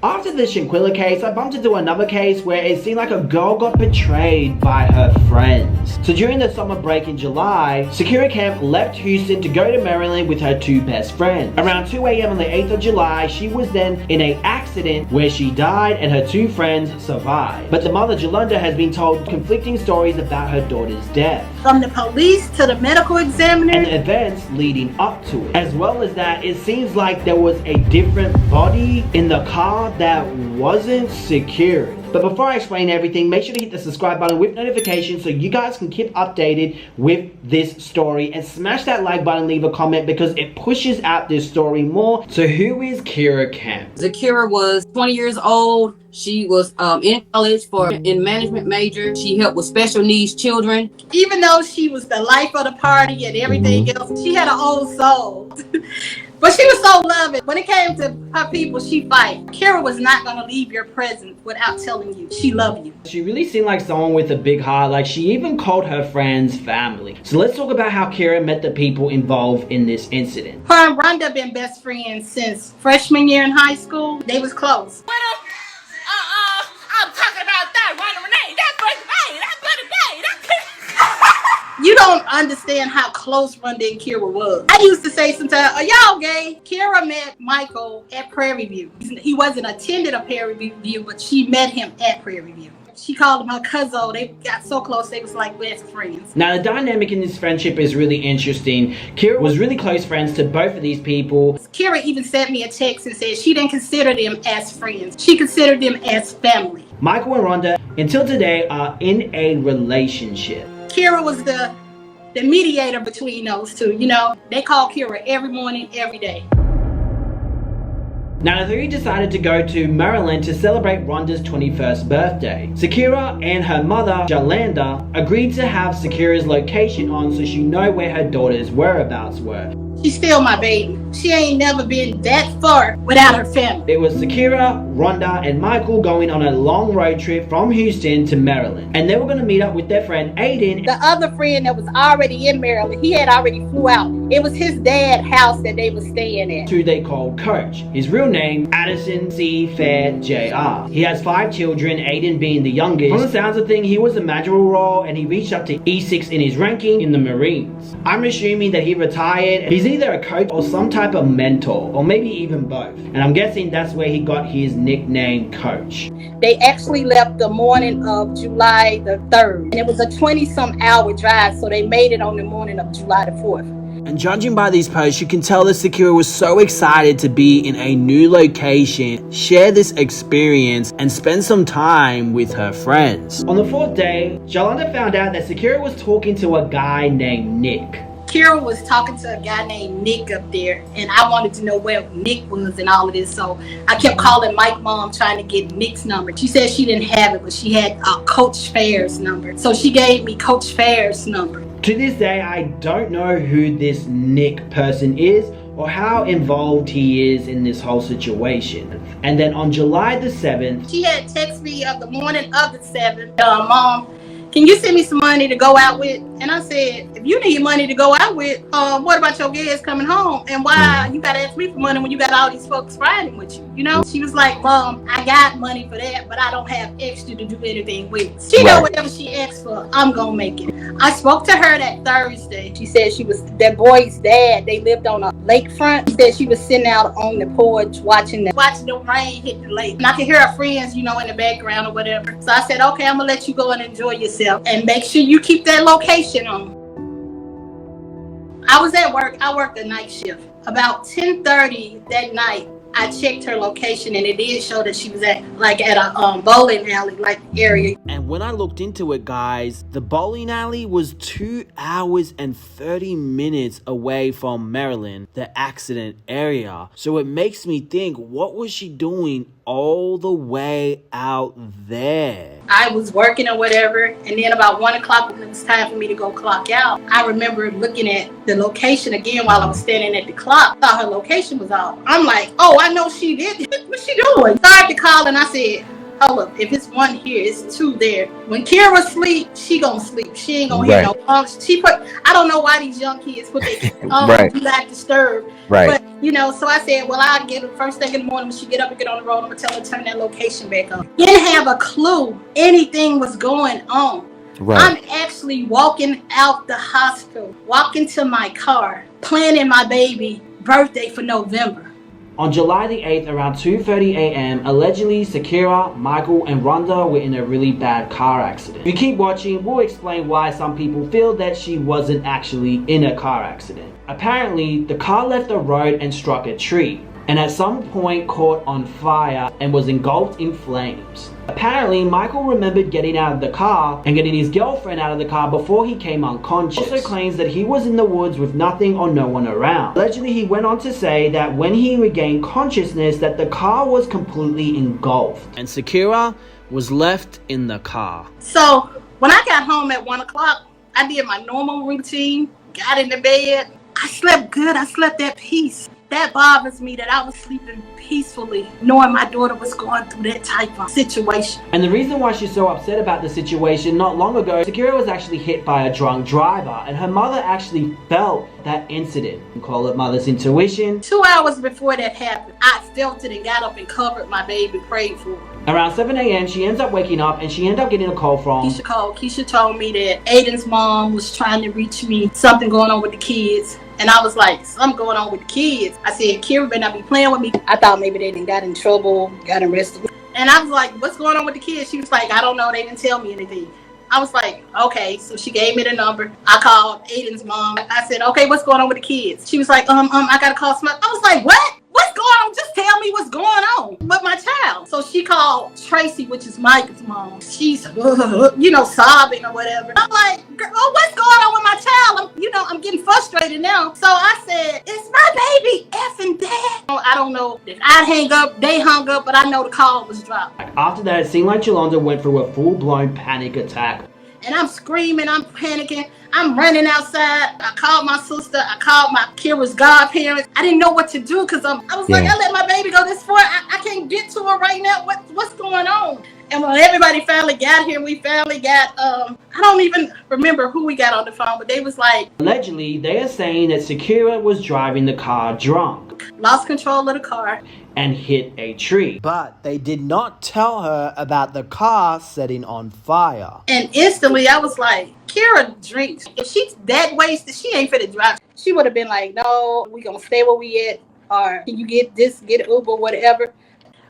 After the shanquella case, I bumped into another case where it seemed like a girl got betrayed by her friends. So during the summer break in July, Zkira Kemp left Houston to go to Maryland with her two best friends. Around 2 a.m. on the 8th of July, she was then in an accident where she died and her two friends survived. But the mother, Jolanda, has been told conflicting stories about her daughter's death. From the police to the medical examiner. And the events leading up to it. As well as that, it seems like there was a different body in the car that wasn't secured. But before I explain everything, make sure to hit the subscribe button with notifications so you guys can keep updated with this story, and smash that like button, leave a comment, because it pushes out this story more. So who is Zkira Kemp? Zkira was 20 years old. She was in college in management major. She helped with special needs children. Even though she was the life of the party and everything else, she had an old soul. But she was so loving. When it came to her people, she fight. Zkira was not going to leave your presence without telling you she loved you. She really seemed like someone with a big heart. Like, she even called her friends family. So let's talk about how Zkira met the people involved in this incident. Her and Rhonda been best friends since freshman year in high school. They was close. I'm talking about that Rhonda Renee. That buddy Bay. That buddy Bay. You don't understand how close Rhonda and Zkira was. I used to say sometimes, are y'all gay? Zkira met Michael at Prairie View. He wasn't attended a Prairie View, but she met him at Prairie View. She called him her cousin. They got so close, they was like best friends. Now, the dynamic in this friendship is really interesting. Zkira was really close friends to both of these people. Zkira even sent me a text and said she didn't consider them as friends. She considered them as family. Michael and Rhonda, until today, are in a relationship. Zkira was the mediator between those two. You know, they called Zkira every morning, every day. Now, the three decided to go to Maryland to celebrate Rhonda's 21st birthday. Zkira and her mother, Jolanda, agreed to have Zkira's location on so she know where her daughter's whereabouts were. She's still my baby. She ain't never been that far without her family. It was Zkira, Rhonda, and Michael going on a long road trip from Houston to Maryland. And they were going to meet up with their friend Aiden. The other friend that was already in Maryland, he had already flew out. It was his dad's house that they were staying at. Who they called Coach. His real name, Addison C. Fair Jr. He has 5 children, Aiden being the youngest. From the sounds of things, he was a major role and he reached up to E6 in his ranking in the Marines. I'm assuming that he retired. He's either a coach or some type of mentor, or maybe even both. And I'm guessing that's where he got his nickname Coach. They actually left the morning of July the 3rd. And it was a 20-some hour drive, so they made it on the morning of July the 4th. And judging by these posts, you can tell that Zkira was so excited to be in a new location, share this experience, and spend some time with her friends. On the 4th day, Jolanda found out that Zkira was talking to a guy named Nick. Zkira was talking to a guy named Nick up there, and I wanted to know where Nick was and all of this, so I kept calling Mike's mom trying to get Nick's number. She said she didn't have it, but she had Coach Fair's number, so she gave me Coach Fair's number. To this day, I don't know who this Nick person is or how involved he is in this whole situation. And then on July the 7th, she had texted me of the morning of the 7th, Mom, can you send me some money to go out with? And I said, if you need money to go out with, what about your gas coming home? And why you gotta ask me for money when you got all these folks riding with you? You know? She was like, Mom, I got money for that, but I don't have extra to do anything with. She know whatever she asks for, I'm gonna make it. I spoke to her that Thursday. She said she was that boy's dad. They lived on a lakefront. She said she was sitting out on the porch watching the rain hit the lake. And I could hear her friends, you know, in the background or whatever. So I said, okay, I'm gonna let you go and enjoy yourself. And make sure you keep that location on. I was at work. I worked a night shift. About 10:30 that night, I checked her location and it did show that she was at a bowling alley area. And when I looked into it, guys, the bowling alley was 2 hours and 30 minutes away from Maryland, the accident area. So it makes me think, what was she doing all the way out there? I was working or whatever, and then about 1 o'clock when it was time for me to go clock out, I remember looking at the location again while I was standing at the clock. I thought her location was off. I'm like, oh, I know she did. What's she doing? Started to call and I said, hold up, if it's one here, it's two there. When Kira sleep, she gonna sleep. She ain't gonna hear no punch. I don't know why these young kids put their Right. do not disturb. Right. But so I said, well, I'll get her first thing in the morning when she get up and get on the road. I'm gonna tell her to turn that location back on. Didn't have a clue anything was going on. Right. I'm actually walking out the hospital, walking to my car, planning my baby birthday for November. On July the 8th, around 2:30 a.m., allegedly Zkira, Michael, and Rhonda were in a really bad car accident. If you keep watching, we'll explain why some people feel that she wasn't actually in a car accident. Apparently, the car left the road and struck a tree, and at some point caught on fire and was engulfed in flames. Apparently, Michael remembered getting out of the car and getting his girlfriend out of the car before he came unconscious. He also claims that he was in the woods with nothing or no one around. Allegedly, he went on to say that when he regained consciousness, that the car was completely engulfed and Zkira was left in the car. So when I got home at 1 o'clock, I did my normal routine, got in the bed. I slept good. I slept at peace. That bothers me that I was sleeping peacefully, knowing my daughter was going through that type of situation. And the reason why she's so upset about the situation, not long ago, Zkira was actually hit by a drunk driver, and her mother actually felt that incident. You call it mother's intuition. 2 hours before that happened, I felt it and got up and covered my baby, prayed for her. Around 7 a.m., she ends up waking up and she ends up getting a call from Keisha called. Keisha told me that Aiden's mom was trying to reach me, something going on with the kids. And I was like, something going on with the kids. I said, Kira better not be playing with me. I thought maybe they didn't got in trouble, got arrested. And I was like, what's going on with the kids? She was like, I don't know. They didn't tell me anything. I was like, okay. So she gave me the number. I called Aiden's mom. I said, okay, what's going on with the kids? She was like, I got to call somebody. I was like, what? What's going on? Just tell me what's going on with my child. So she called Tracy, which is Mike's mom. She's, sobbing or whatever. I'm like, oh, what's going on with my child? I'm getting frustrated now. So I said, it's my baby effing dad. I don't know if I hang up, they hung up, but I know the call was dropped. After that, it seemed like Jolanda went through a full-blown panic attack. And I'm screaming, I'm panicking, I'm running outside. I called my sister, I called my Kira's godparents. I didn't know what to do because I was like, I let my baby go this far. I can't get to her right now. What's going on? And when everybody finally got here, we finally got, I don't even remember who we got on the phone, but they was like... Allegedly, they are saying that Zkira was driving the car drunk. Lost control of the car. And hit a tree. But they did not tell her about the car setting on fire. And instantly, I was like, Kira drinks. If she's that wasted, she ain't finna drive. She would have been like, no, we gonna stay where we at. Or can you get Uber, whatever.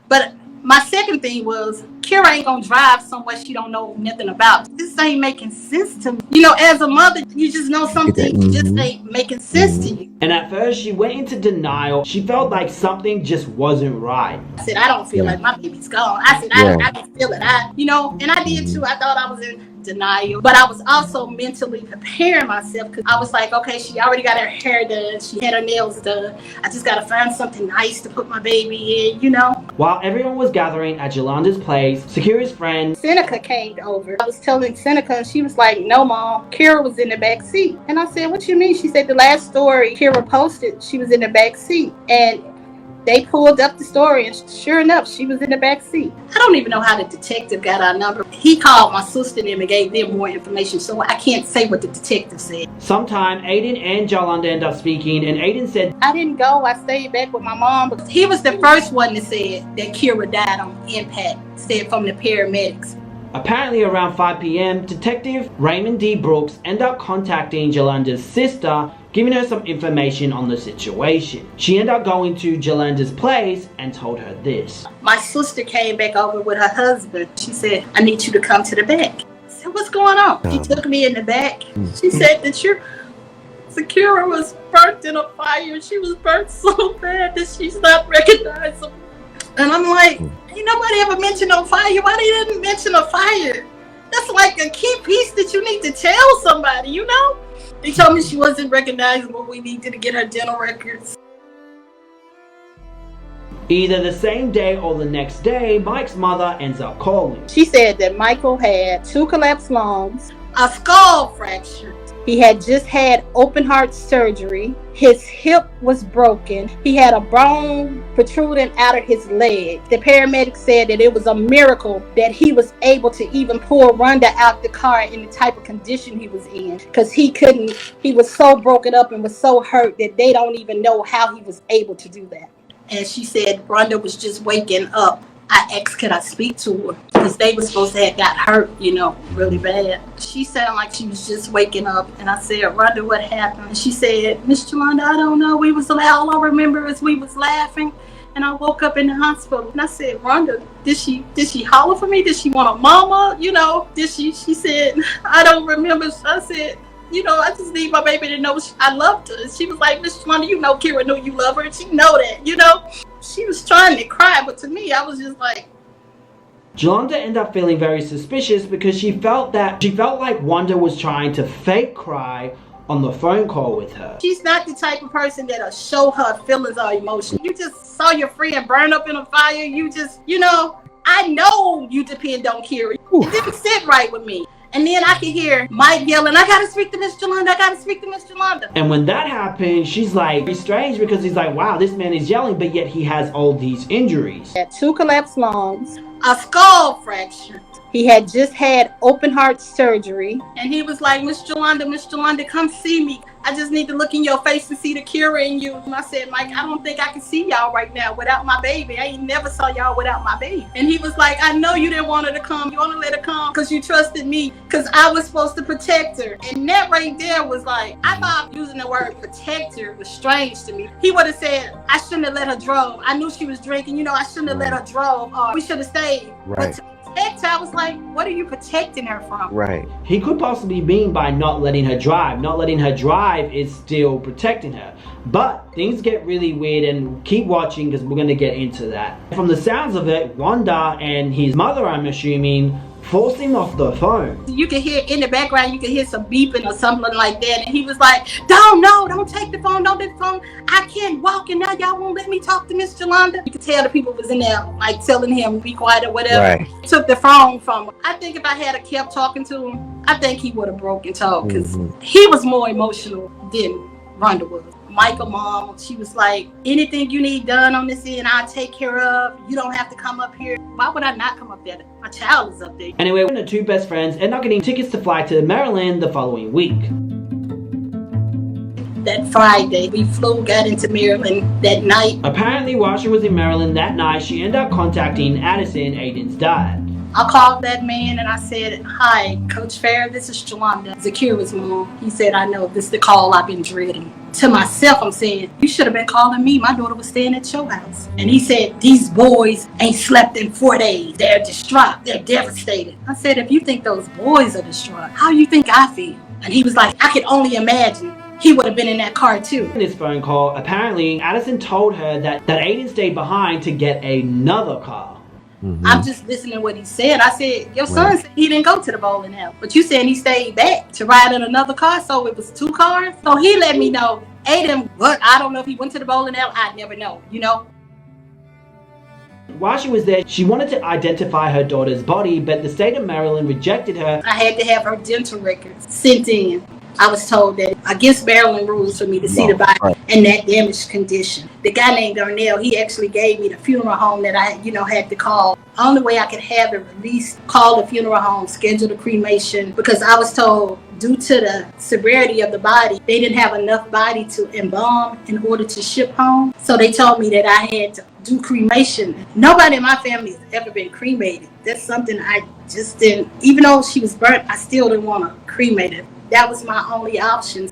But my second thing was, Kira ain't gonna drive somewhere she don't know nothing about. This ain't making sense to me. As a mother, you just know something just ain't making sense to you. And at first, she went into denial. She felt like something just wasn't right. I said, I don't feel like my baby's gone. I said, I can feel it. And I did too. I thought I was in denial, but I was also mentally preparing myself because I was like, okay, she already got her hair done, she had her nails done, I just gotta find something nice to put my baby in. While everyone was gathering at Jolanda's place, Zkira's friend Seneca came over. I was telling Seneca and she was like, no mom, Kira was in the back seat. And I said, what you mean? She said the last story Kira posted, she was in the back seat. And they pulled up the story, and sure enough, she was in the back seat. I don't even know how the detective got our number. He called my sister and them and gave them more information, so I can't say what the detective said. Sometime, Aiden and Jolanda end up speaking, and Aiden said, I didn't go. I stayed back with my mom. But he was the first one that said that Kira died on impact, said from the paramedics. Apparently around 5 p.m., Detective Raymond D. Brooks ended up contacting Jolanda's sister, giving her some information on the situation. She ended up going to Jolanda's place and told her this. My sister came back over with her husband. She said, I need you to come to the back. I said, what's going on? She took me in the back. She said that Zkira was burnt in a fire. She was burnt so bad that she's not recognizable. And I'm like, ain't nobody ever mentioned no fire. Why they didn't mention a fire? That's like a key piece that you need to tell somebody, They told me she wasn't recognizable. We needed to get her dental records. Either the same day or the next day, Mike's mother ends up calling. She said that Michael had 2 collapsed lungs, a skull fracture. He had just had open heart surgery. His hip was broken. He had a bone protruding out of his leg. The paramedic said that it was a miracle that he was able to even pull Rhonda out the car in the type of condition he was in, because he was so broken up and was so hurt that they don't even know how he was able to do that. And she said Rhonda was just waking up. I asked, could I speak to her? Because they were supposed to have got hurt, really bad. She sounded like she was just waking up. And I said, Rhonda, what happened? And she said, Miss Jolanda, I don't know. All I remember is we was laughing. And I woke up in the hospital. And I said, Rhonda, did she holler for me? Did she want a mama? Did she said, I don't remember. I said, I just need my baby to know I loved her. She was like, Miss Jolanda, Kira knew you love her. And she know that, She was trying to cry, but to me, I was just like... Jolanda ended up feeling very suspicious because she felt like Wanda was trying to fake cry on the phone call with her. She's not the type of person that'll show her feelings or emotions. You just saw your friend burn up in a fire. You just, I know you depend on Kira. It didn't sit right with me. And then I could hear Mike yelling, I gotta speak to Miss Jolanda, I gotta speak to Miss Jolanda. And when that happened, she's like, it's strange because he's like, wow, this man is yelling, but yet he has all these injuries. He had 2 collapsed lungs, a skull fracture. He had just had open heart surgery. And he was like, Miss Jolanda, come see me. I just need to look in your face and see the Kira in you. And I said, Mike, I don't think I can see y'all right now without my baby. I ain't never saw y'all without my baby. And he was like, I know you didn't want her to come. You want to let her come because you trusted me, because I was supposed to protect her. And that right there was like, I thought using the word protector was strange to me. He would have said, I shouldn't have let her drove. I knew she was drinking. I shouldn't have let her drove. Or we should have stayed. Right. But I was like, what are you protecting her from? Right. He could possibly mean by not letting her drive. Not letting her drive is still protecting her. But things get really weird, and keep watching because we're going to get into that. From the sounds of it, Wanda and his mother, I'm assuming, forced him off the phone. You can hear in the background, you can hear some beeping or something like that. And he was like, don't take the phone, don't take the phone. I can't walk and now y'all won't let me talk to Miss Jolanda. You could tell the people was in there like telling him be quiet or whatever. Right. Took the phone from him. I think if I had kept talking to him, I think he would have broken talk, because he was more emotional than Rhonda was. Michael mom, she was like, anything you need done on this end, I'll take care of. You don't have to come up here. Why would I not come up there? My child is up there. Anyway, the 2 best friends end up getting tickets to fly to Maryland the following week. That Friday, we got into Maryland that night. Apparently, while she was in Maryland that night, she ended up contacting Addison, Aiden's dad. I called that man and I said, hi, Coach Fair, this is Jolanda, Zkira's mom. He said, I know, this is the call I've been dreading. To myself, I'm saying, you should have been calling me. My daughter was staying at your house. And he said, these boys ain't slept in 4 days. They're distraught. They're devastated. I said, if you think those boys are distraught, how you think I feel? And he was like, I could only imagine. He would have been in that car too. In this phone call, apparently, Addison told her that Aiden stayed behind to get another car. I'm just listening to what he said. I said, your son said he didn't go to the bowling alley, but you said he stayed back to ride in another car, so it was 2 cars. So he let me know, Aiden, I don't know if he went to the bowling alley. I never know, While she was there, she wanted to identify her daughter's body, but the state of Maryland rejected her. I had to have her dental records sent in. I was told that against Maryland rules for me to see the body in that damaged condition. The guy named Darnell, he actually gave me the funeral home that I, had to call. Only way I could have it released, call the funeral home, schedule the cremation, because I was told due to the severity of the body, they didn't have enough body to embalm in order to ship home. So they told me that I had to do cremation. Nobody in my family has ever been cremated. That's something I just didn't, even though she was burnt, I still didn't want to cremate her. That was my only option.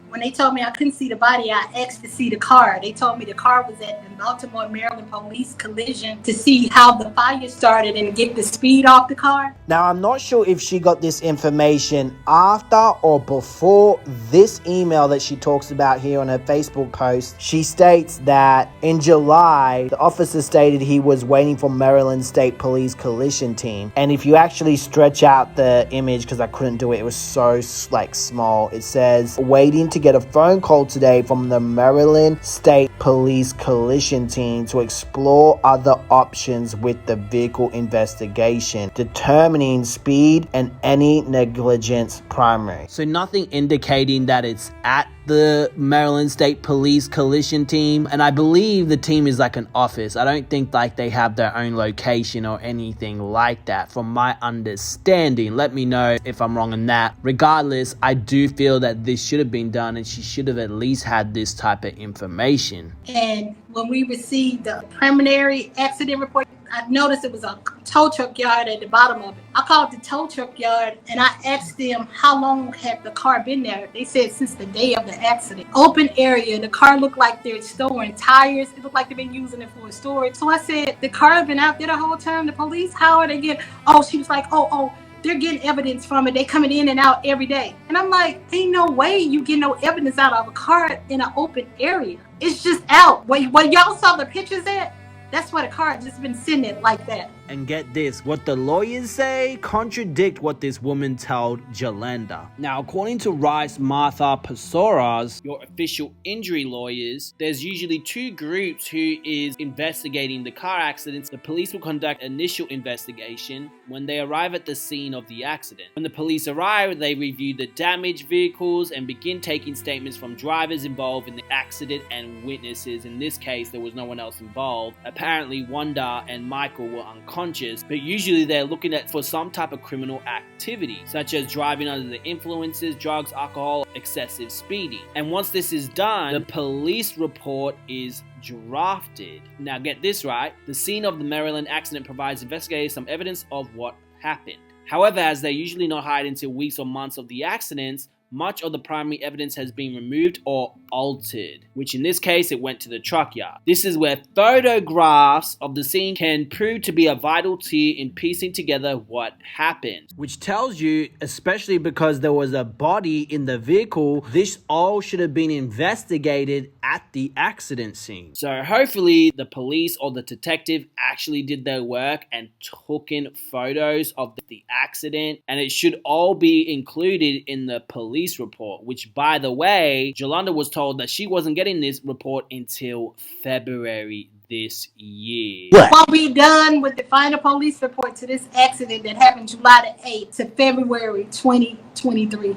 When they told me I couldn't see the body, I asked to see the car. They told me the car was at the Baltimore, Maryland police collision to see how the fire started and get the speed off the car. Now, I'm not sure if she got this information after or before this email that she talks about here on her Facebook post. She states that in July, the officer stated he was waiting for Maryland State Police collision team. And if you actually stretch out the image, because I couldn't do it, it was so small. It says, waiting to to get a phone call today from the Maryland State Police Collision Team to explore other options with the vehicle investigation, determining speed and any negligence primary. So nothing indicating that it's at the Maryland State Police Collision Team, and I believe the team is like an office. I don't think like they have their own location or anything like that from my understanding. Let me know if I'm wrong on that. Regardless, I do feel that this should have been done and she should have at least had this type of information. And when we received the preliminary accident report, I noticed it was a tow truck yard at the bottom of it. I called the tow truck yard and I asked them how long had the car been there. They said since the day of the accident. Open area, the car looked like they're storing tires. It looked like they've been using it for storage. So I said, the car had been out there the whole time. The police, how are they getting? Oh, she was like, oh, they're getting evidence from it. They coming in and out every day. And I'm like, ain't no way you get no evidence out of a car in an open area. It's just out. Where y'all saw the pictures at, that's why the car had just been sitting there like that. And get this, what the lawyers say contradict what this woman told Jolanda. Now, according to Rice Martha Pasoras, your official injury lawyers, there's usually two groups who is investigating the car accidents. The police will conduct initial investigation when they arrive at the scene of the accident. When the police arrive, they review the damaged vehicles and begin taking statements from drivers involved in the accident and witnesses. In this case, there was no one else involved. Apparently, Wanda and Michael were unconscious, but usually they're looking for some type of criminal activity, such as driving under the influences, drugs, alcohol, excessive speeding. And once this is done, the police report is drafted. Now get this right, the scene of the Maryland accident provides investigators some evidence of what happened. However, as they're usually not hired until weeks or months of the accidents, much of the primary evidence has been removed or altered, which in this case it went to the truck yard. This is where photographs of the scene can prove to be a vital key in piecing together what happened. Which tells you, especially because there was a body in the vehicle, this all should have been investigated at the accident scene. So hopefully the police or the detective actually did their work and took in photos of the accident, and it should all be included in the police report, which by the way, Jolanda was told that she wasn't getting this report until February this year. While we done with the final police report to this accident that happened July the 8th to February 2023.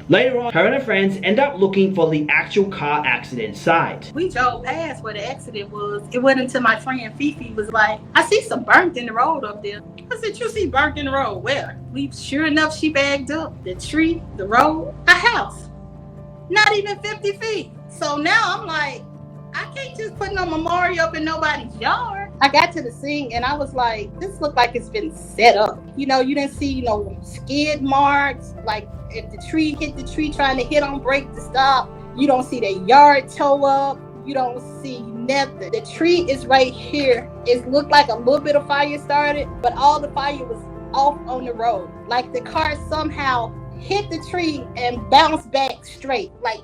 Later on, her and her friends end up looking for the actual car accident site. We drove past where the accident was. It wasn't until my friend Fifi was like, I see some burnt in the road up there. I said, you see burnt in the road? Where? Sure enough, she bagged up the tree, the road, a house. Not even 50 feet. So now I'm like, I can't just put no memorial up in nobody's yard. I got to the scene and I was like, this looked like it's been set up. You know, you didn't see, skid marks. Like if the tree hit the tree trying to hit on brake to stop, you don't see the yard toe up. You don't see nothing. The tree is right here. It looked like a little bit of fire started, but all the fire was off on the road. Like the car somehow hit the tree and bounced back straight. Like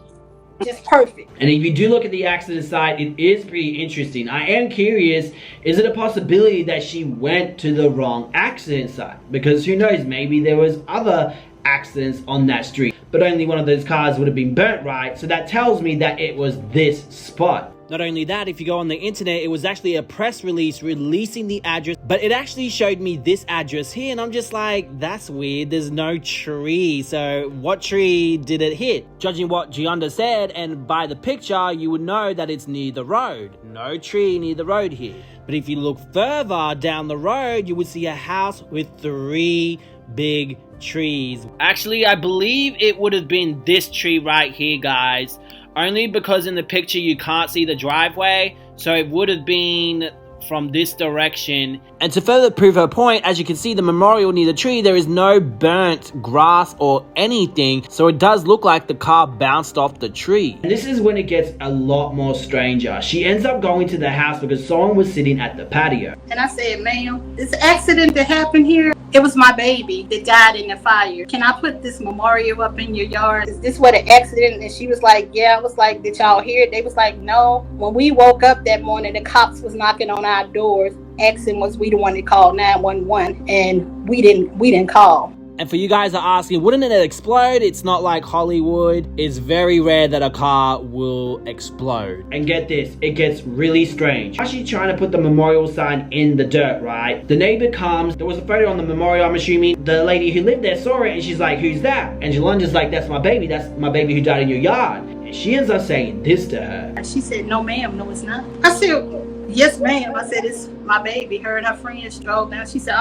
just perfect. And if you do look at the accident site, it is pretty interesting. I am curious, is it a possibility that she went to the wrong accident site? Because who knows, maybe there was other accidents on that street, but only one of those cars would have been burnt, right? So that tells me that it was this spot. Not only that, if you go on the internet, it was actually a press release releasing the address, but it actually showed me this address here, and I'm just like, that's weird. There's no tree. So what tree did it hit? Judging what Gianda said, and by the picture, you would know that it's near the road. No tree near the road here. But if you look further down the road, you would see a house with 3 big trees. Actually, I believe it would have been this tree right here, guys. Only because in the picture you can't see the driveway, so it would have been from this direction. And to further prove her point, as you can see the memorial near the tree, there is no burnt grass or anything, so it does look like the car bounced off the tree. And this is when it gets a lot more stranger. She ends up going to the house because someone was sitting at the patio. And I said, ma'am, this accident that happened here, it was my baby that died in the fire. Can I put this memorial up in your yard? Is this what an accident? And she was like, yeah. I was like, did y'all hear it? They was like, no. When we woke up that morning, the cops was knocking on our doors, asking was we the one that called 911, and we didn't call. And for you guys that are asking, wouldn't it explode? It's not like Hollywood. It's very rare that a car will explode. And get this, it gets really strange. As she's trying to put the memorial sign in the dirt, right? The neighbor comes, there was a photo on the memorial, I'm assuming. The lady who lived there saw it and she's like, who's that? And Jolanda's like, that's my baby who died in your yard. And she ends up saying this to her. She said, no ma'am, no it's not. I said, yes ma'am. I said, it's my baby. Her and her friends drove down. She said,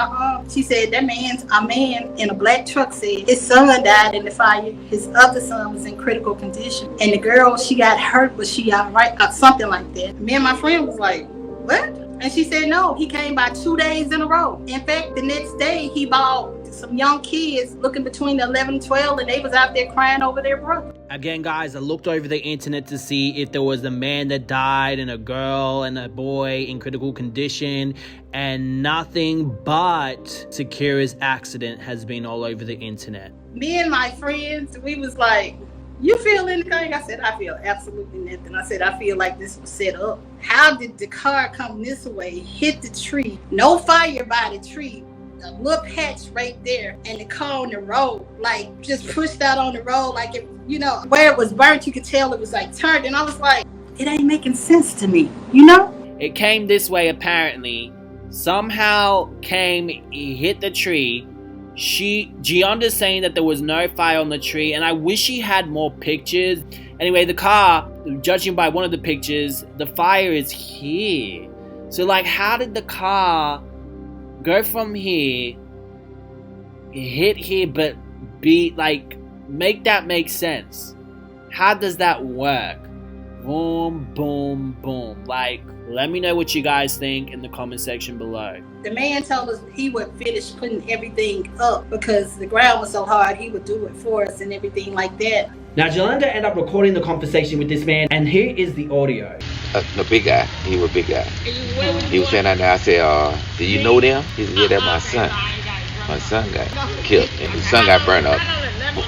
She said, that man's a man in a black truck said his son died in the fire. His other son was in critical condition. And the girl, she got hurt, but she got right, something like that. Me and my friend was like, what? And she said, no, he came by 2 days in a row. In fact, the next day he bought some young kids looking between the 11 and 12, and they was out there crying over their brother. Again, guys, I looked over the internet to see if there was a man that died and a girl and a boy in critical condition, and nothing but Zkira's accident has been all over the internet. Me and my friends, we was like, you feel anything? I said, I feel absolutely nothing. I said, I feel like this was set up. How did the car come this way, hit the tree, no fire by the tree, a little patch right there, and the car on the road, like just pushed out on the road, like it, you know, where it was burnt, you could tell it was like turned, and I was like, it ain't making sense to me, you know? It came this way apparently. Somehow he hit the tree. Gionda's saying that there was no fire on the tree, and I wish she had more pictures. Anyway, the car, judging by one of the pictures, the fire is here. So like, how did the car go from here, hit here, but be like, make that make sense? How does that work? Boom, boom, boom. Like, let me know what you guys think in the comment section below. The man told us he would finish putting everything up because the ground was so hard, he would do it for us and everything like that. Now, Jolanda ended up recording the conversation with this man, and here is the audio. The big guy, he was a big guy. He was saying that now. I said, do you know them? He said, yeah, that's my son. My son got killed, and his son got burned up.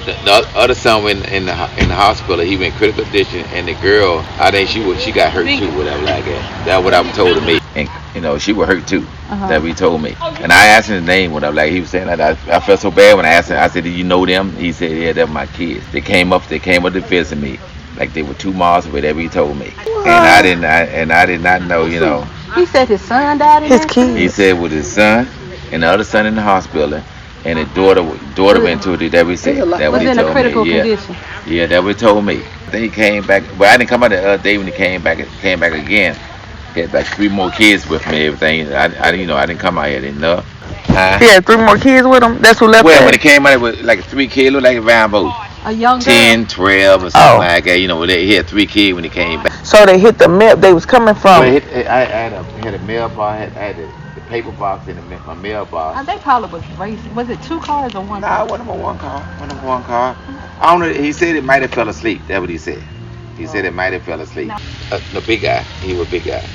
The other son went in the hospital. He went in critical condition, and the girl, I think she got hurt too, whatever like that. That's what I was told to me. And you know, she was hurt too. That he told me. And I asked him his name, whatever. Like he was saying that. I felt so bad when I asked him. I said, do you know them? He said, yeah, they're my kids. They came up to visit me, like they were 2 miles away. Whatever he told me. And I did not know, you know. He said his son died in his kids. He said with his son and the other son in the hospital, and his daughter went to it. That we said. That what he told me. Was in a critical condition. Yeah, that what he told me. Then he came back. Well, I didn't come out the other day when he came back again. He had like 3 more kids with me. Everything. I didn't come out here. I didn't know. He had 3 more kids with him. That's who left. Well, when he came out, it was like 3 kids, looked like a Rambo. A young girl? 10, 12, or something like that. You know, he had 3 kids when he came back. So they hit the mail. They was coming from. Well, I had a mailbox. I had the paper box in my mailbox. They probably was racing. Was it 2 cars or 1 car? Nah, one of them one car. I don't know. He said it might have fell asleep. That's what he said. He said it might have fell asleep. No. The big guy, he was a big guy.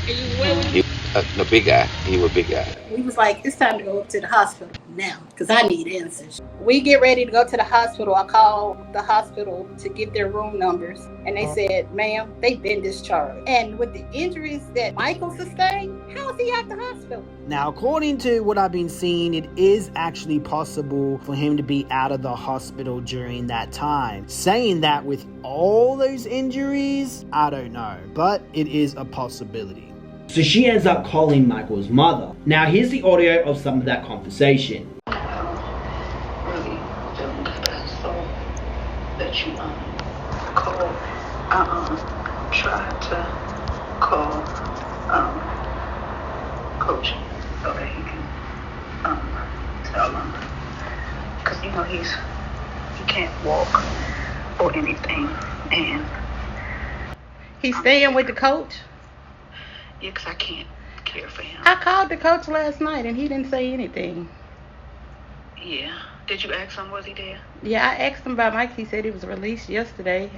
The big guy, he was a big guy. We was like, it's time to go up to the hospital now, because I need answers. We get ready to go to the hospital. I called the hospital to get their room numbers, and they said, ma'am, they've been discharged. And with the injuries that Michael sustained, how is he at the hospital? Now, according to what I've been seeing, it is actually possible for him to be out of the hospital during that time. Saying that with all those injuries, I don't know, but it is a possibility. So she ends up calling Michael's mother. Now here's the audio of some of that conversation. Really feeling so that you call, try to call coach so that he can tell him, because you know he can't walk or anything, and he's staying with the coach. Yeah, because I can't care for him. I called the coach last night and he didn't say anything. Yeah. Did you ask him, was he there? Yeah, I asked him about Mike. He said he was released yesterday.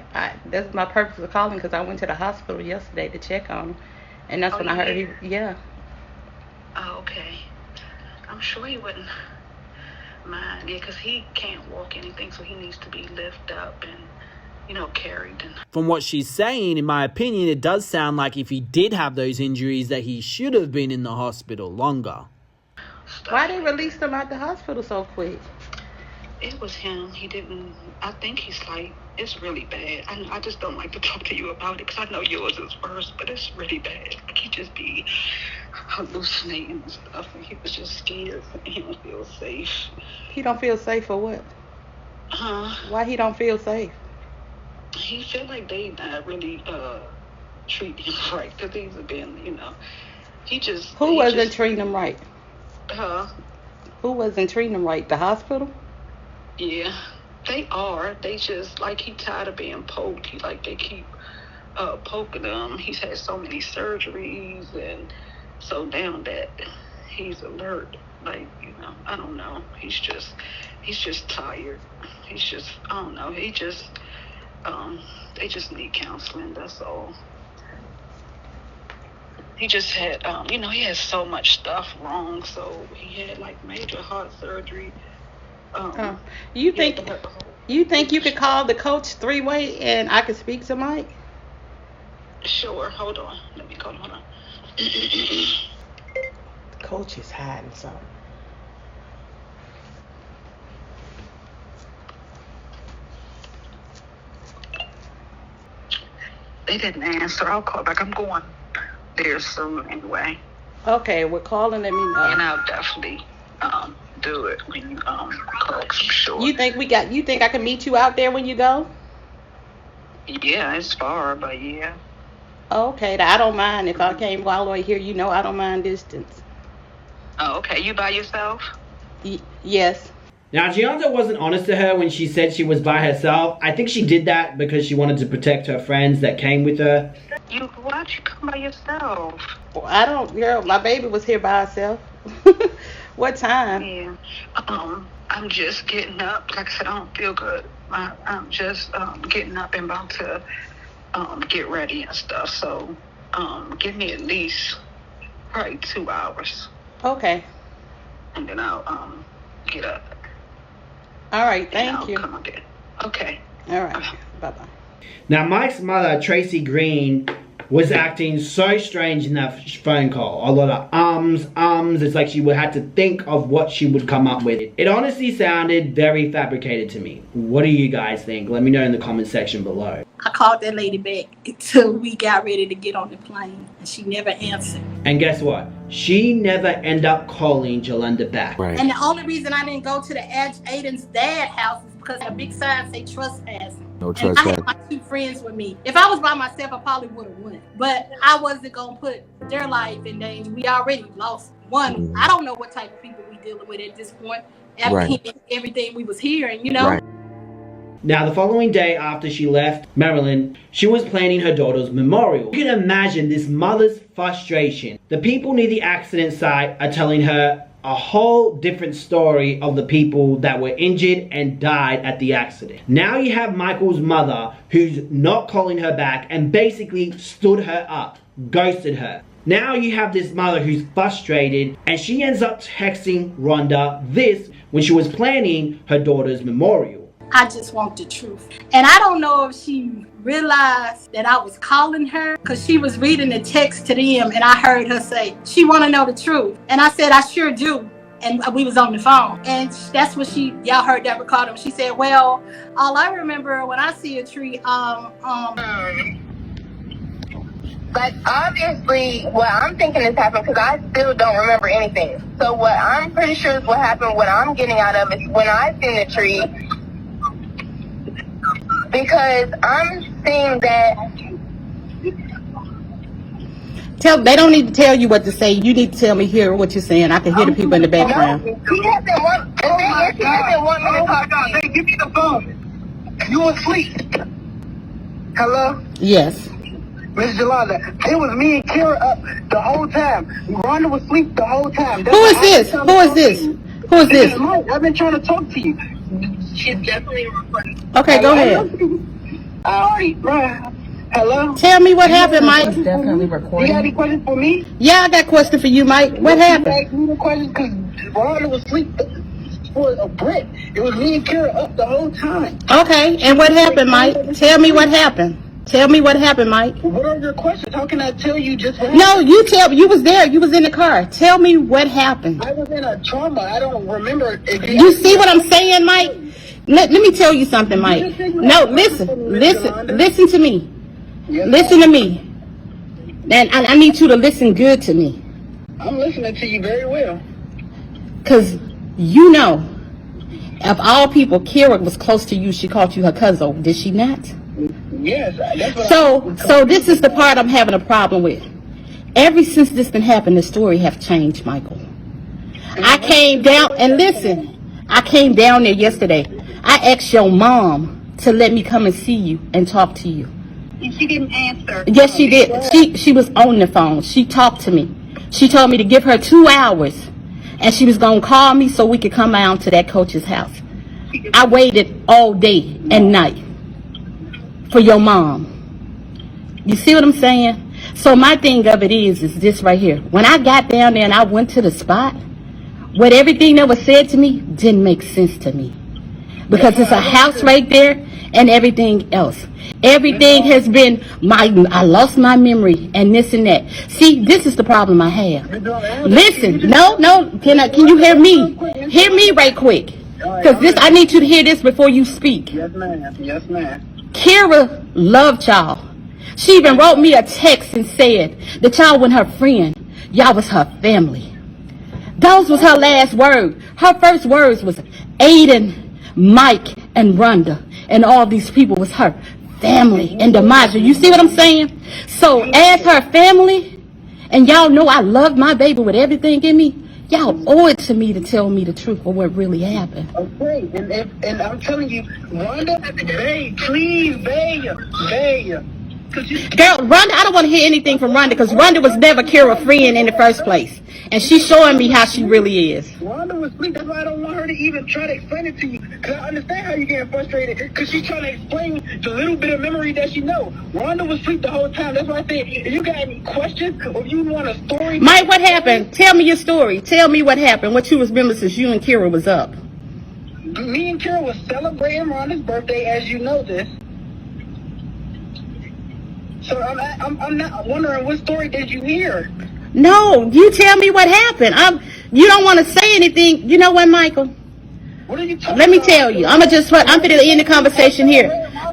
That's my purpose of calling, because I went to the hospital yesterday to check on him. And that's when I heard yeah. Oh, okay. I'm sure he wouldn't mind. Yeah, because he can't walk anything, so he needs to be lifted up and, you know, carried. From what she's saying, in my opinion, it does sound like if he did have those injuries that he should have been in the hospital longer. Why they released him out the hospital so quick? It was him. He didn't. I think he's like, it's really bad. I just don't like to talk to you about it because I know yours is worse, but it's really bad. Like, he just be hallucinating and stuff, and he was just scared. He don't feel safe. He don't feel safe for what? Why he don't feel safe? He feel like they not really treating him right because he's been, Who wasn't treating him right? Who wasn't treating him right? The hospital? Yeah, they are. They just, like, he tired of being poked. They keep poking him. He's had so many surgeries and so down that he's alert. Like, I don't know. He's just tired. He's just, I don't know. They just need counseling. That's all. He just had, he had so much stuff wrong. So he had like major heart surgery. You think you could call the coach 3-way and I could speak to Mike? Sure. Hold on. Let me call him. Hold on. The coach is hiding something. They didn't answer. I'll call back. I'm going there soon anyway. Okay, we're calling. Let me know. And I'll definitely do it when you call. I'm sure. You think I can meet you out there when you go? Yeah, it's far, but yeah. Okay, I don't mind if I came all the way here. I don't mind distance. Oh, okay. You by yourself? Yes. Now, Gianza wasn't honest to her when she said she was by herself. I think she did that because she wanted to protect her friends that came with her. Why'd you come by yourself? Well, I don't, girl, my baby was here by herself. What time? Yeah. I'm just getting up. Like I said, I don't feel good. I'm just getting up and about to get ready and stuff. So give me at least probably 2 hours. Okay. And then I'll get up. All right, thank you. Come again. Okay. All right. Bye-bye. Now, Mike's mother, Tracy Green, was acting so strange in that phone call. A lot of ums. It's like she had to think of what she would come up with. It honestly sounded very fabricated to me. What do you guys think? Let me know in the comment section below. I called that lady back until we got ready to get on the plane, and she never answered. And guess what? She never ended up calling Jolanda back. Right. And the only reason I didn't go to the Aiden's dad house is because a big sign say trespassing. No And I had my 2 friends with me. If I was by myself, I probably would have won. But I wasn't going to put their life in danger. We already lost one. I don't know what type of people we dealing with at this point. After everything we was hearing, Right. Now, the following day after she left Maryland, she was planning her daughter's memorial. You can imagine this mother's frustration. The people near the accident site are telling her a whole different story of the people that were injured and died at the accident. Now you have Michael's mother who's not calling her back and basically stood her up, ghosted her. Now you have this mother who's frustrated and she ends up texting Rhonda this when she was planning her daughter's memorial. I just want the truth. And I don't know if she realized that I was calling her because she was reading the text to them and I heard her say, she want to know the truth. And I said, I sure do. And we was on the phone. And that's what y'all heard that recording. She said, well, all I remember when I see a tree, But obviously, what I'm thinking is happened because I still don't remember anything. So what I'm pretty sure is what happened, what I'm getting out of is when I seen the tree, because I'm seeing that. They don't need to tell you what to say. You need to tell me here what you're saying. I can hear the people in the background. No, he hasn't want me to talk to you. Hey, give me the phone. You asleep? Hello? Yes. Miss Jolanda, it was me and Kira up the whole time. Rhonda was asleep the whole time. Who is this? Who is this? Who is this? I've been trying to talk to you. She's definitely recording. Okay, go ahead. Alright, bruh. Hello? Tell me what happened, Mike. Definitely recording. You got any questions for me? Yeah, I got a question for you, Mike. What happened? You asked me the question because Rhonda was asleep for a brick. It was me and Kira up the whole time. Okay, and what happened, Mike? Tell me what happened. Tell me what happened, Mike. What are your questions? How can I tell you just what No, happened? you tell me. You was there. You was in the car. Tell me what happened. I was in a trauma. I don't remember. You see what I'm saying, Mike? Let me tell you something, Mike. No, listen to me. Listen to me. And I need you to listen good to me. I'm listening to you very well. Because you know, of all people, Kira was close to you. She called you her cousin. Did she not? Yes. That's what So this is the part I'm having a problem with. Ever since this been happening, the story have changed, Michael. I came down, and listen, I came down there yesterday. I asked your mom to let me come and see you and talk to you. And she didn't answer. Yes, she did. She was on the phone. She talked to me. She told me to give her 2 hours, and she was going to call me so we could come out to that coach's house. I waited all day and night for your mom. You see what I'm saying? So my thing of it is this right here. When I got down there and I went to the spot, what everything that was said to me didn't make sense to me. Because it's a house right there and everything else. Everything has been I lost my memory and this and that. See, this is the problem I have. Listen, no, can you hear me? Hear me right quick. Because I need you to hear this before you speak. Yes, ma'am. Yes, ma'am. Kira loved y'all. She even wrote me a text and said that y'all wasn't her friend. Y'all was her family. Those was her last words. Her first words was Aiden, Mike, and Rhonda. And all these people was her family and Demaja. You see what I'm saying? So as her family, and y'all know I love my baby with everything in me, y'all owe it to me to tell me the truth of what really happened. Okay, and I'm telling you, Rhonda, babe, please, babe. Girl, Rhonda, I don't want to hear anything from Rhonda because Rhonda was never Kira's friend in the first place. And she's showing me how she really is. Rhonda was asleep. That's why I don't want her to even try to explain it to you. Because I understand how you're getting frustrated. Because she's trying to explain the little bit of memory that she knows. Rhonda was asleep the whole time. That's why I said, if you got any questions or if you want a story. Mike, what happened? Tell me your story. Tell me what happened. What you was remember since you and Kira was up. Me and Kira was celebrating Rhonda's birthday, as you know this. So I'm not wondering, what story did you hear? No, you tell me what happened. You don't want to say anything. You know what, Michael? What are you talking Let me about? tell you. I'm going to end the conversation here.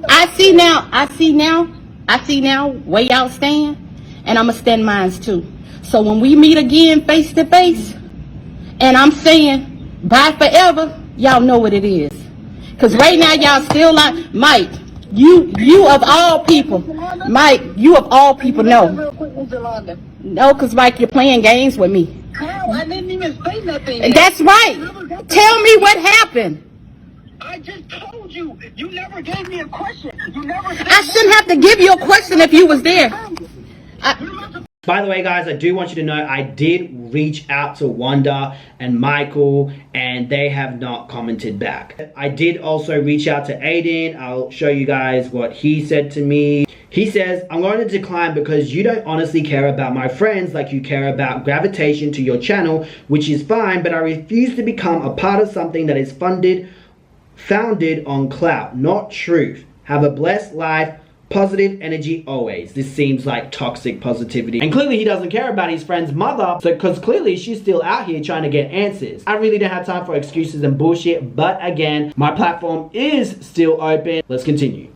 I see now where y'all stand, and I'm going to stand mine too. So when we meet again face to face, and I'm saying bye forever, y'all know what it is. Because right now y'all still like, Mike, you of all people, Mike, you of all people know. No, because Mike, you're playing games with me. How? I didn't even say nothing. That's right. Tell me what happened. I just told you. You never gave me a question. You never. I shouldn't have to give you a question if you was there. By the way, guys, I do want you to know I did reach out to Wanda and Michael, and they have not commented back. I did also reach out to Aiden. I'll show you guys what he said to me. He says, I'm going to decline because you don't honestly care about my friends like you care about gravitation to your channel, which is fine, but I refuse to become a part of something that is founded on clout, not truth. Have a blessed life. Positive energy always. This seems like toxic positivity. And clearly he doesn't care about his friend's mother, because clearly she's still out here trying to get answers. I really don't have time for excuses and bullshit, but again, my platform is still open. Let's continue.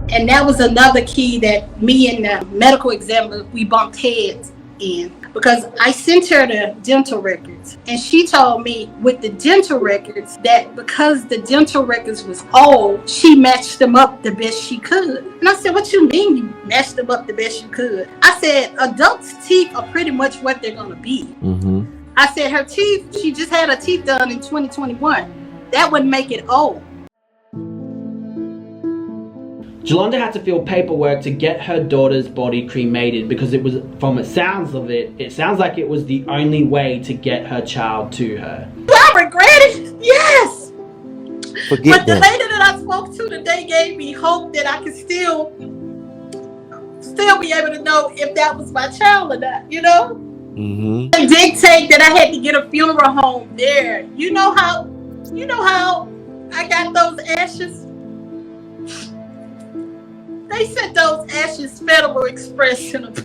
And that was another key that me and the medical examiner, we bumped heads in. Because I sent her the dental records. And she told me with the dental records that because the dental records was old, she matched them up the best she could. And I said, what you mean you matched them up the best you could? I said, adults' teeth are pretty much what they're going to be. Mm-hmm. I said, her teeth, she just had her teeth done in 2021. That would make it old. Jolanda had to fill paperwork to get her daughter's body cremated because it was, from the sounds of it, it sounds like it was the only way to get her child to her. I regret it, yes. Forget but the lady that I spoke to today gave me hope that I could still be able to know if that was my child or not, you know? Mm-hmm. And dictate that I had to get a funeral home there. You know how I got those ashes? They They said those ashes Federal Express in a box.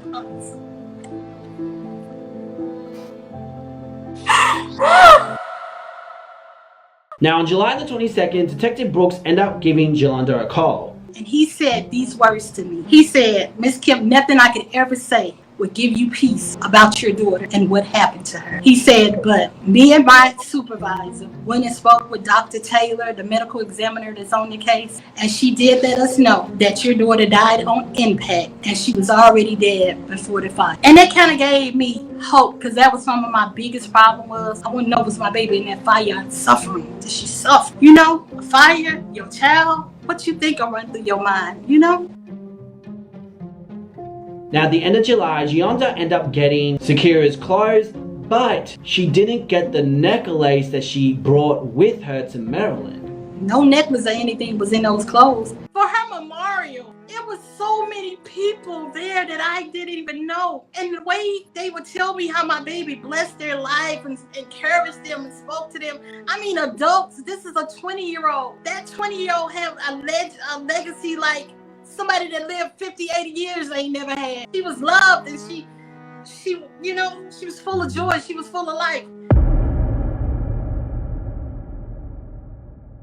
Now on July the 22nd, Detective Brooks ended up giving Yolanda a call. And he said these words to me. He said, Miss Kemp, nothing I could ever say would give you peace about your daughter and what happened to her. He said, but me and my supervisor went and spoke with Dr. Taylor, the medical examiner that's on the case, and she did let us know that your daughter died on impact and she was already dead before the fire. And that kind of gave me hope, because that was some of my biggest problem was I wouldn't know it was my baby in that fire and suffering. Did she suffer? You know, a fire, your child, what you think will run through your mind, you know? Now at the end of July, Yolanda ended up getting Zkira's clothes, but she didn't get the necklace that she brought with her to Maryland. No necklace or anything was in those clothes. For her memorial, it was so many people there that I didn't even know. And the way they would tell me how my baby blessed their life and encouraged them and spoke to them. I mean, adults, this is a 20-year-old. That 20-year-old have a legacy like somebody that lived 50, 80 years ain't never had. She was loved and she, you know, she was full of joy. She was full of life.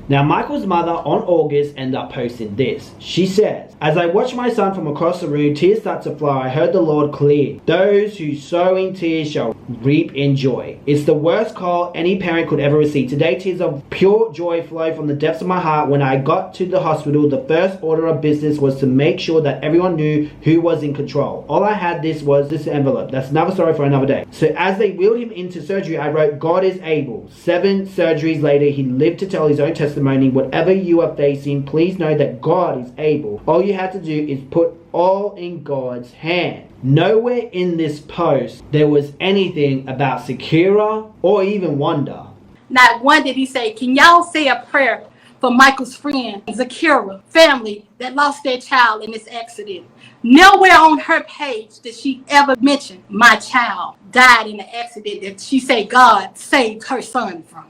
Now Michael's mother on August ended up posting this. She says, as I watched my son from across the room, tears start to flow. I heard the Lord clear. Those who sow in tears shall reap in joy. It's the worst call any parent could ever receive. Today tears of pure joy flow from the depths of my heart. When I got to the hospital, the first order of business was to make sure that everyone knew who was in control. All I had was this envelope. That's another story for another day. So as they wheeled him into surgery, I wrote, God is able. 7 surgeries later, he lived to tell his own testimony. Whatever you are facing, please know that God is able. All you have to do is put all in God's hand. Nowhere in this post there was anything about Zkira or even Wanda. Not one did he say, can y'all say a prayer for Michael's friend, Zkira, family that lost their child in this accident. Nowhere on her page did she ever mention my child died in the accident that she said God saved her son from.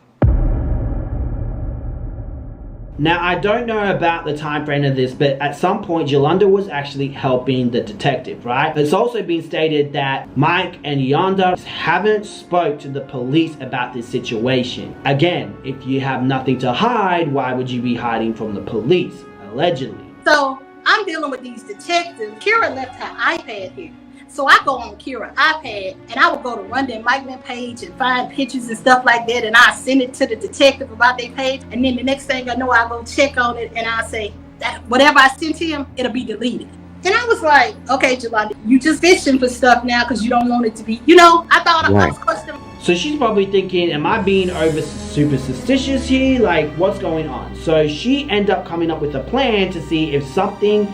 Now, I don't know about the time frame of this, but at some point, Yolanda was actually helping the detective, right? It's also been stated that Mike and Yolanda haven't spoke to the police about this situation. Again, if you have nothing to hide, why would you be hiding from the police, allegedly? So, I'm dealing with these detectives. Kira left her iPad here. So I go on Kira's iPad and I would go to Rhonda and Mike's page and find pictures and stuff like that, and I send it to the detective about their page, and then the next thing I know I go check on it and I say that whatever I sent to him, it'll be deleted. And I was like, okay, Jelani, you just fishing for stuff now because you don't want it to be, you know, I thought I was questioning. So she's probably thinking, am I being super suspicious here? Like, what's going on? So she ended up coming up with a plan to see if something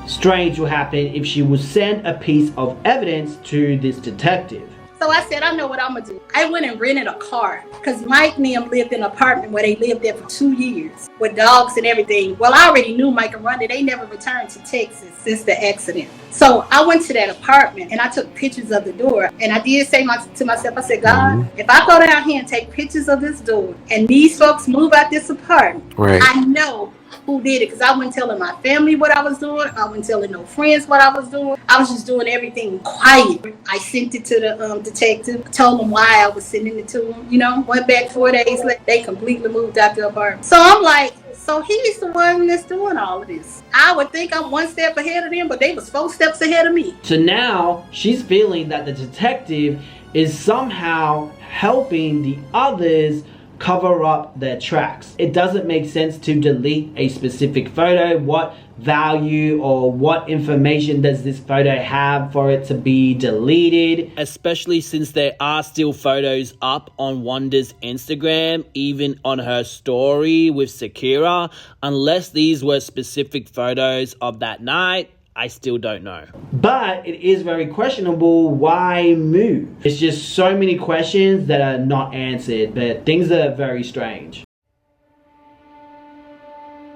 strange will happen if she would send a piece of evidence to this detective. So I said, I know what I'm gonna do. I went and rented a car because Mike and them lived in an apartment where they lived there for 2 years with dogs and everything. Well, I already knew Mike and Rhonda. They never returned to Texas since the accident. So I went to that apartment and I took pictures of the door. And I did say to myself, I said, God, if I go down here and take pictures of this door and these folks move out this apartment, I know who did it, because I wasn't telling my family what I was doing. I wasn't telling no friends what I was doing. I was just doing everything quiet. I sent it to the detective, told them why I was sending it to them. You know, went back 4 days later, they completely moved out the apartment. So I'm like, so he's the one that's doing all of this. I would think I'm 1 step ahead of them, but they was 4 steps ahead of me. So now she's feeling that the detective is somehow helping the others cover up their tracks. It doesn't make sense to delete a specific photo. What value or what information does this photo have for it to be deleted? Especially since there are still photos up on Wanda's Instagram, even on her story with Zkira. Unless these were specific photos of that night, I still don't know. But it is very questionable why move. It's just so many questions that are not answered, but things are very strange.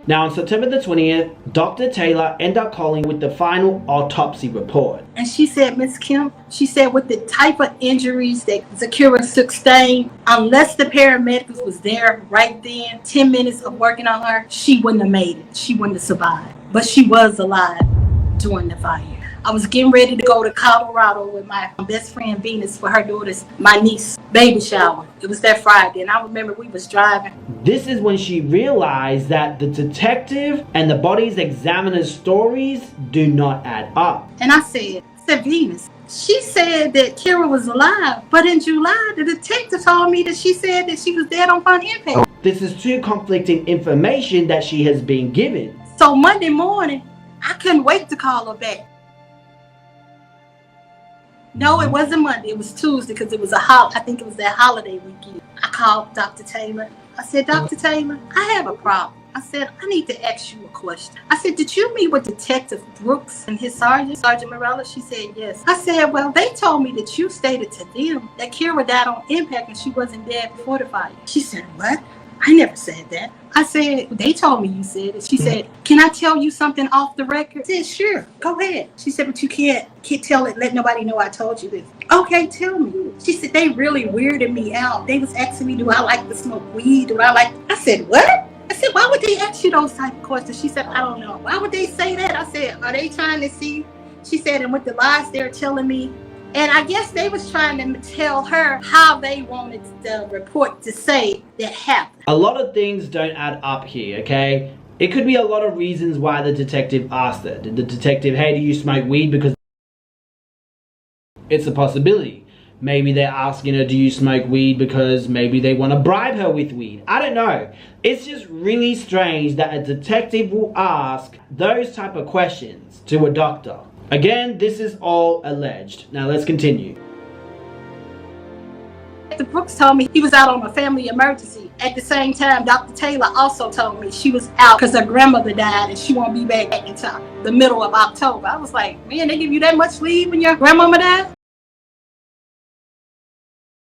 Now on September the 20th, Dr. Taylor ended up calling with the final autopsy report. And she said, Miss Kemp, she said with the type of injuries that Zkira sustained, unless the paramedics was there right then, 10 minutes of working on her, she wouldn't have made it. She wouldn't have survived. But she was alive. during the fire. I was getting ready to go to Colorado with my best friend Venus for her daughter's, my niece, baby shower. It was that Friday, and I remember we was driving. This is when she realized that the detective and the body's examiner's stories do not add up. And I said, Venus, she said that Kira was alive, but in July, the detective told me that she said that she was dead on front impact. This is two conflicting information that she has been given. So Monday morning, I couldn't wait to call her back. No, it wasn't Monday. It was Tuesday because it was I think it was that holiday weekend. I called Dr. Taylor. I said, Dr. Taylor, I have a problem. I said, I need to ask you a question. I said, did you meet with Detective Brooks and his Sergeant Morella? She said, yes. I said, well, they told me that you stated to them that Kira died on impact and she wasn't dead before the fire. She said, what? I never said that. I said, they told me you said it. She said, can I tell you something off the record? I said, sure, go ahead. She said, but you can't tell it, let nobody know I told you this. Okay, tell me. She said, they really weirded me out. They was asking me, do I like to smoke weed? I said, what? I said, why would they ask you those type of questions? She said, I don't know. Why would they say that? I said, are they trying to see? She said, and with the lies they're telling me. And I guess they was trying to tell her how they wanted the report to say that happened. A lot of things don't add up here, okay? It could be a lot of reasons why the detective asked her. Did the detective, hey, do you smoke weed? Because it's a possibility. Maybe they're asking her, do you smoke weed? Because maybe they want to bribe her with weed. I don't know. It's just really strange that a detective will ask those type of questions to a doctor. Again, this is all alleged. Now let's continue. Dr. Brooks told me he was out on a family emergency. At the same time, Dr. Taylor also told me she was out because her grandmother died and she won't be back until the middle of October. I was like, man, they give you that much leave when your grandmama died?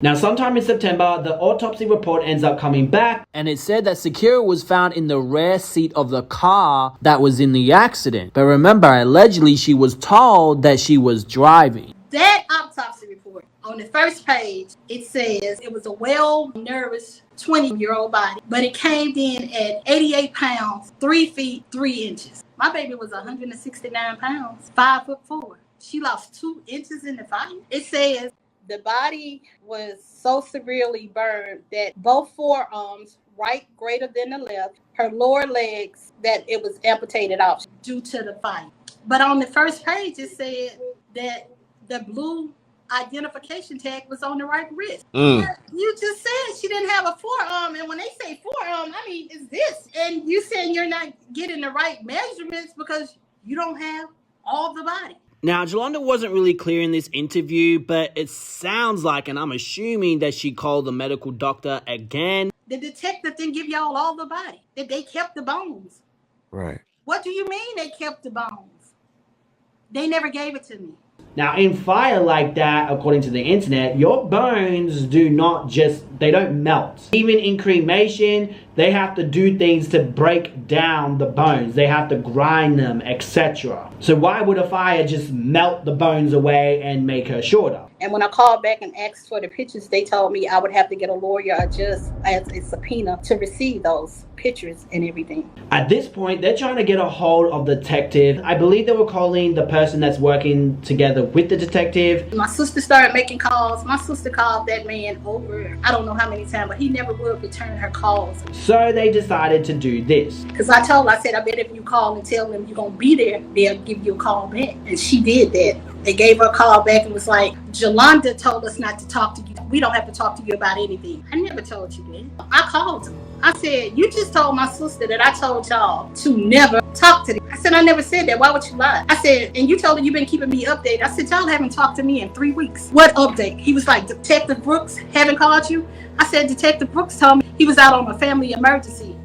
Now, sometime in September, the autopsy report ends up coming back, and it said that Zkira was found in the rear seat of the car that was in the accident. But remember, allegedly, she was told that she was driving. That autopsy report, on the first page, it says it was a well-nourished 20-year-old body, but it came in at 88 pounds, 3 feet, 3 inches. My baby was 169 pounds, 5'4". She lost 2 inches in the fire. It says the body was so severely burned that both forearms, right greater than the left, her lower legs, that it was amputated off due to the fire. But on the first page, it said that the blue identification tag was on the right wrist. You just said she didn't have a forearm, and when they say forearm, I mean, is this? And you saying you're not getting the right measurements because you don't have all the body. Now, Jolanda wasn't really clear in this interview, but it sounds like, and I'm assuming that she called the medical doctor again. The detective didn't give y'all all the body, that they kept the bones. Right. What do you mean they kept the bones? They never gave it to me. Now, in fire like that, according to the internet, your bones they don't melt. Even in cremation, they have to do things to break down the bones. They have to grind them, etc. So why would a fire just melt the bones away and make her shorter? And when I called back and asked for the pictures, they told me I would have to get a lawyer or just as a subpoena to receive those pictures and everything. At this point, they're trying to get a hold of the detective. I believe they were calling the person that's working together with the detective. My sister started making calls. My sister called that man over, I don't know how many times, but he never would return her calls. So they decided to do this. Because I said, I bet if you call and tell them you're going to be there, they'll give you a call back. And she did that. They gave her a call back and was like, Jolanda told us not to talk to you. We don't have to talk to you about anything. I never told you that. I called him. I said, you just told my sister that I told y'all to never talk to them. I said, I never said that. Why would you lie? I said, and you told her you've been keeping me updated. I said, y'all haven't talked to me in 3 weeks. What update? He was like, Detective Brooks haven't called you? I said, Detective Brooks told me he was out on a family emergency.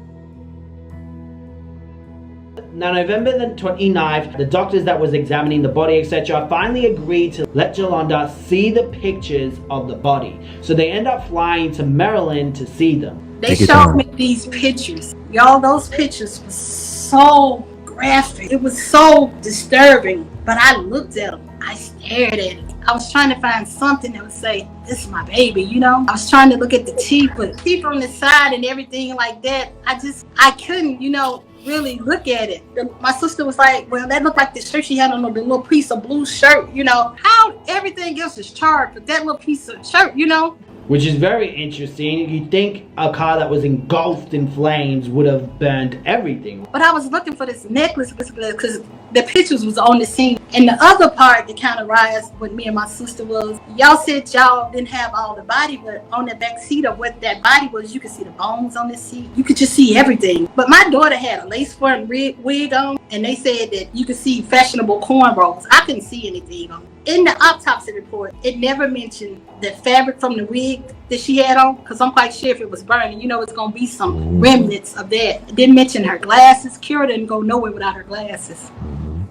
Now, November the 29th, the doctors that was examining the body, etc., finally agreed to let Jolanda see the pictures of the body. So they end up flying to Maryland to see them. They showed me these pictures. Y'all, those pictures were so graphic. It was so disturbing. But I looked at them. I stared at it. I was trying to find something that would say, this is my baby, you know? I was trying to look at the teeth, but teeth on the side and everything like that. I couldn't, you know. really look at it. My sister was like, well, that looked like the shirt she had on, the little piece of blue shirt, you know. How everything else is charged, but that little piece of shirt, you know. Which is very interesting. You'd think a car that was engulfed in flames would have burned everything. But I was looking for this necklace because the pictures was on the scene. And the other part that kind of rides with me and my sister was, y'all said y'all didn't have all the body, but on the back seat of what that body was, you could see the bones on the seat. You could just see everything. But my daughter had a lace front wig on, and they said that you could see fashionable cornrows. I couldn't see anything on it. In the autopsy report, it never mentioned the fabric from the wig that she had on, because I'm quite sure if it was burning, you know, it's going to be some remnants of that. It didn't mention her glasses. Kira didn't go nowhere without her glasses.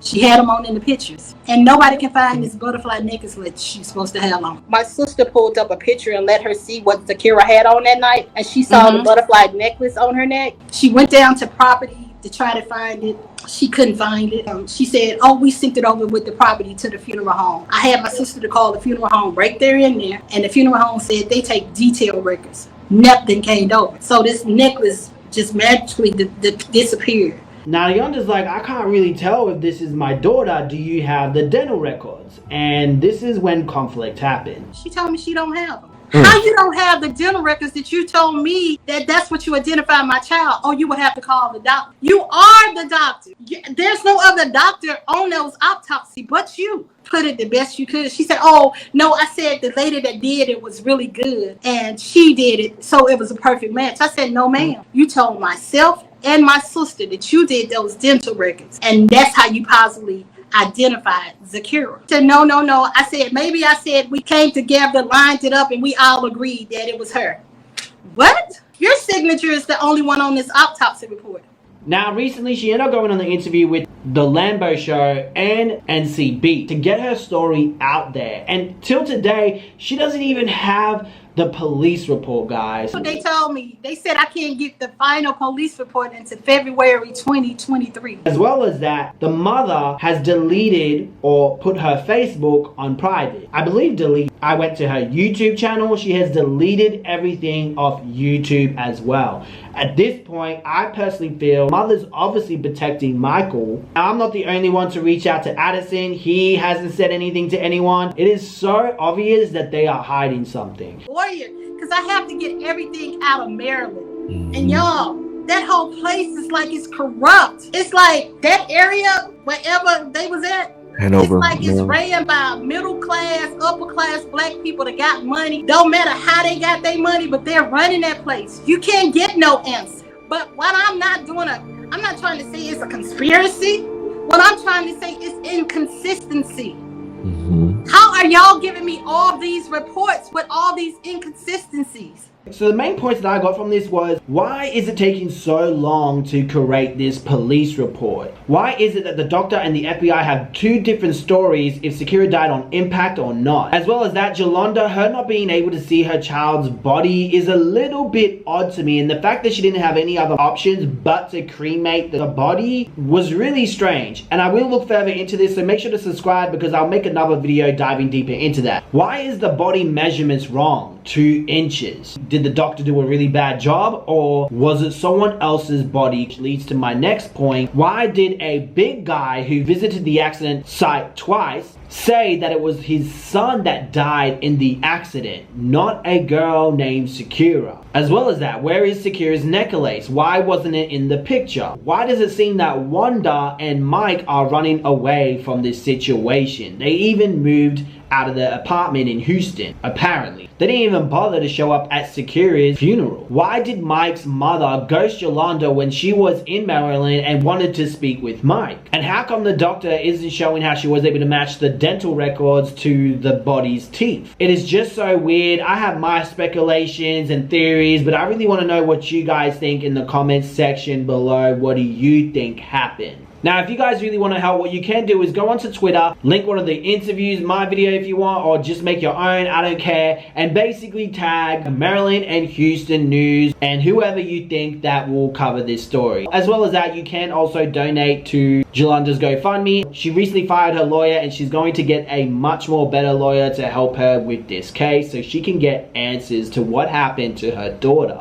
She had them on in the pictures. And nobody can find this butterfly necklace that she's supposed to have on. My sister pulled up a picture and let her see what Zkira had on that night, and she saw the butterfly necklace on her neck. She went down to property to try to find it. She couldn't find it. She said, oh, we sent it over with the property to the funeral home. I had my sister to call the funeral home right there in there, and the funeral home said they take detail records. Nothing came over. So this necklace just magically disappeared. Now Yonda's like, I can't really tell if this is my daughter. Do you have the dental records? And this is when conflict happened. She told me she don't have them. How you don't have the dental records that you told me that's what you identify my child? Oh, you would have to call the doctor. You are the doctor. There's no other doctor on those autopsy but you. Put it the best you could. She said, oh, no, I said the lady that did it was really good, and she did it, so it was a perfect match. I said, no, ma'am. You told myself and my sister that you did those dental records, and that's how you possibly identified Zkira. I said, no. I said, maybe I said we came together, lined it up, and we all agreed that it was her. What? Your signature is the only one on this autopsy report. Now, recently, she ended up going on the interview with the Lambo Show and NCB to get her story out there. And till today, she doesn't even have the police report, guys. What they told me, they said I can't get the final police report until February 2023. As well as that, the mother has deleted or put her Facebook on private. I believe delete. I went to her YouTube channel. She has deleted everything off YouTube as well. At this point, I personally feel mother's obviously protecting Michael. Now, I'm not the only one to reach out to Addison. He hasn't said anything to anyone. It is so obvious that they are hiding something. Because I have to get everything out of Maryland. And y'all, that whole place is like it's corrupt. It's like that area, wherever they was at, Hanover, it's like it's ran by middle class, upper class black people that got money. Don't matter how they got their money, but they're running that place. You can't get no answer. But what I'm not trying to say it's a conspiracy. What I'm trying to say is inconsistency. How are y'all giving me all these reports with all these inconsistencies? So the main points that I got from this was, why is it taking so long to create this police report? Why is it that the doctor and the FBI have two different stories if Zkira died on impact or not? As well as that, Jolanda, her not being able to see her child's body is a little bit odd to me, and the fact that she didn't have any other options but to cremate the body was really strange. And I will look further into this, so make sure to subscribe because I'll make another video diving deeper into that. Why is the body measurements wrong? 2 inches. Did the doctor do a really bad job, or was it someone else's body? Which leads to my next point. Why did a big guy who visited the accident site twice say that it was his son that died in the accident, not a girl named Zkira? As well as that, where is Zkira's necklace? Why wasn't it in the picture? Why does it seem that Wanda and Mike are running away from this situation? They even moved out of their apartment in Houston, apparently. They didn't even bother to show up at Zkira's funeral. Why did Mike's mother ghost Yolanda when she was in Maryland and wanted to speak with Mike? And how come the doctor isn't showing how she was able to match the dental records to the body's teeth? It is just so weird. I have my speculations and theories, but I really want to know what you guys think in the comments section below. What do you think happened? Now, if you guys really want to help, what you can do is go onto Twitter, link one of the interviews, my video if you want, or just make your own, I don't care, and basically tag Maryland and Houston news and whoever you think that will cover this story. As well as that, you can also donate to Jolanda's GoFundMe. She recently fired her lawyer and she's going to get a much more better lawyer to help her with this case so she can get answers to what happened to her daughter.